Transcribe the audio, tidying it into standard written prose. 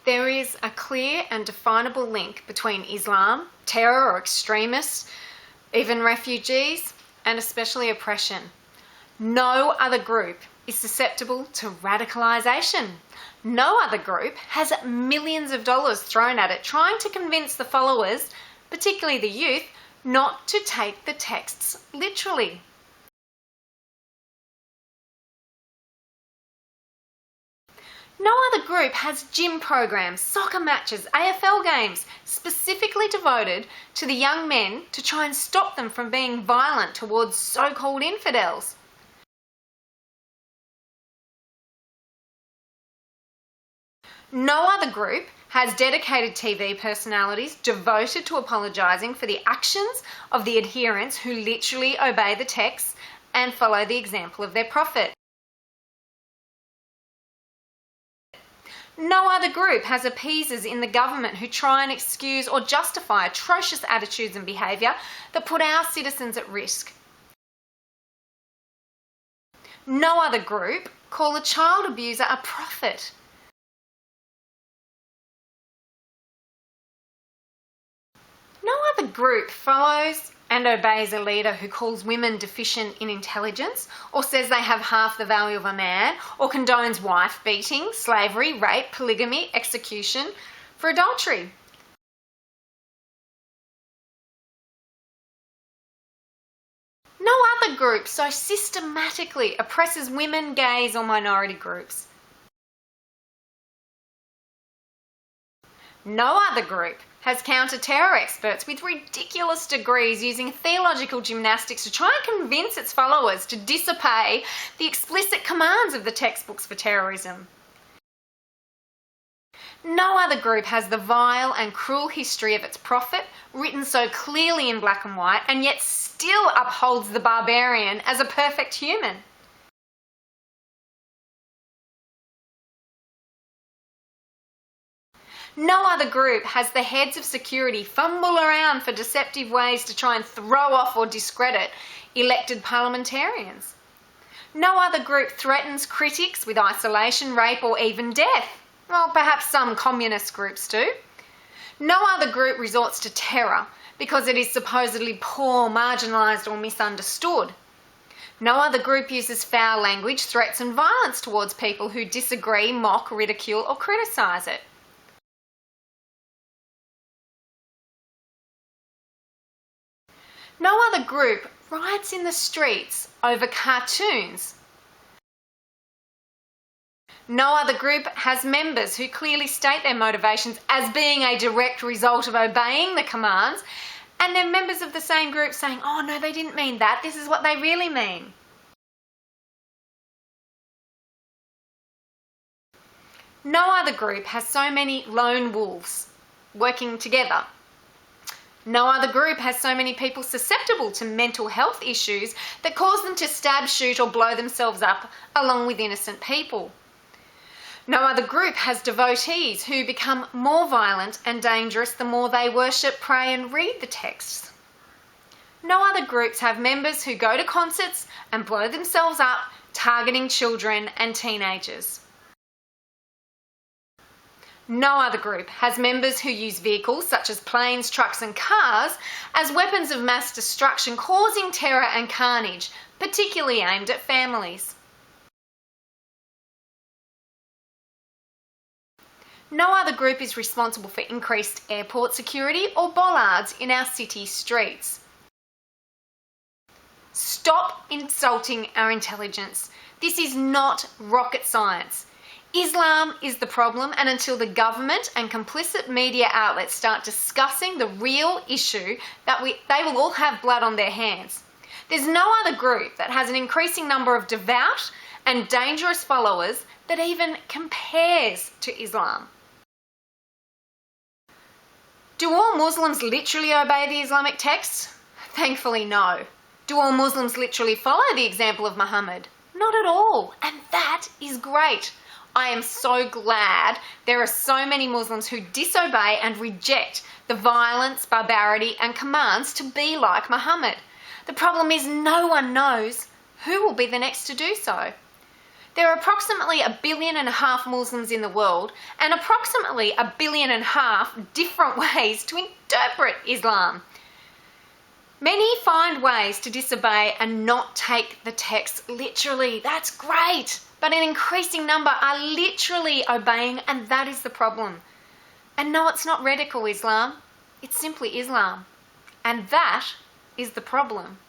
There is a clear and definable link between Islam, terror or extremists, even refugees, and especially oppression. No other group is susceptible to radicalisation. No other group has millions of dollars thrown at it trying to convince the followers, particularly the youth, not to take the texts literally. No other group has gym programs, soccer matches, AFL games specifically devoted to the young men to try and stop them from being violent towards so-called infidels. No other group has dedicated TV personalities devoted to apologising for the actions of the adherents who literally obey the texts and follow the example of their prophet. No other group has appeasers in the government who try and excuse or justify atrocious attitudes and behaviour that put our citizens at risk. No other group call a child abuser a prophet. No other group follows and obeys a leader who calls women deficient in intelligence, or says they have half the value of a man, or condones wife beating, slavery, rape, polygamy, execution for adultery. No other group so systematically oppresses women, gays, or minority groups. No other group has counter-terror experts with ridiculous degrees using theological gymnastics to try and convince its followers to disobey the explicit commands of the textbooks for terrorism. No other group has the vile and cruel history of its prophet written so clearly in black and white, and yet still upholds the barbarian as a perfect human. No other group has the heads of security fumble around for deceptive ways to try and throw off or discredit elected parliamentarians. No other group threatens critics with isolation, rape, or even death. Well, perhaps some communist groups do. No other group resorts to terror because it is supposedly poor, marginalised, or misunderstood. No other group uses foul language, threats, and violence towards people who disagree, mock, ridicule, or criticise it. No other group riots in the streets over cartoons. No other group has members who clearly state their motivations as being a direct result of obeying the commands, and they're members of the same group saying, "Oh no, they didn't mean that, this is what they really mean." No other group has so many lone wolves working together. No other group has so many people susceptible to mental health issues that cause them to stab, shoot, or blow themselves up along with innocent people. No other group has devotees who become more violent and dangerous the more they worship, pray, and read the texts. No other groups have members who go to concerts and blow themselves up, targeting children and teenagers. No other group has members who use vehicles such as planes, trucks, and cars as weapons of mass destruction, causing terror and carnage, particularly aimed at families. No other group is responsible for increased airport security or bollards in our city streets. Stop insulting our intelligence. This is not rocket science. Islam is the problem, and until the government and complicit media outlets start discussing the real issue, they will all have blood on their hands. There's no other group that has an increasing number of devout and dangerous followers that even compares to Islam. Do all Muslims literally obey the Islamic texts? Thankfully, no. Do all Muslims literally follow the example of Muhammad? Not at all, and that is great. I am so glad there are so many Muslims who disobey and reject the violence, barbarity, and commands to be like Muhammad. The problem is no one knows who will be the next to do so. There are approximately 1.5 billion Muslims in the world and approximately 1.5 billion different ways to interpret Islam. Many find ways to disobey and not take the text literally. That's great. But an increasing number are literally obeying, and that is the problem. And no, it's not radical Islam. It's simply Islam. And that is the problem.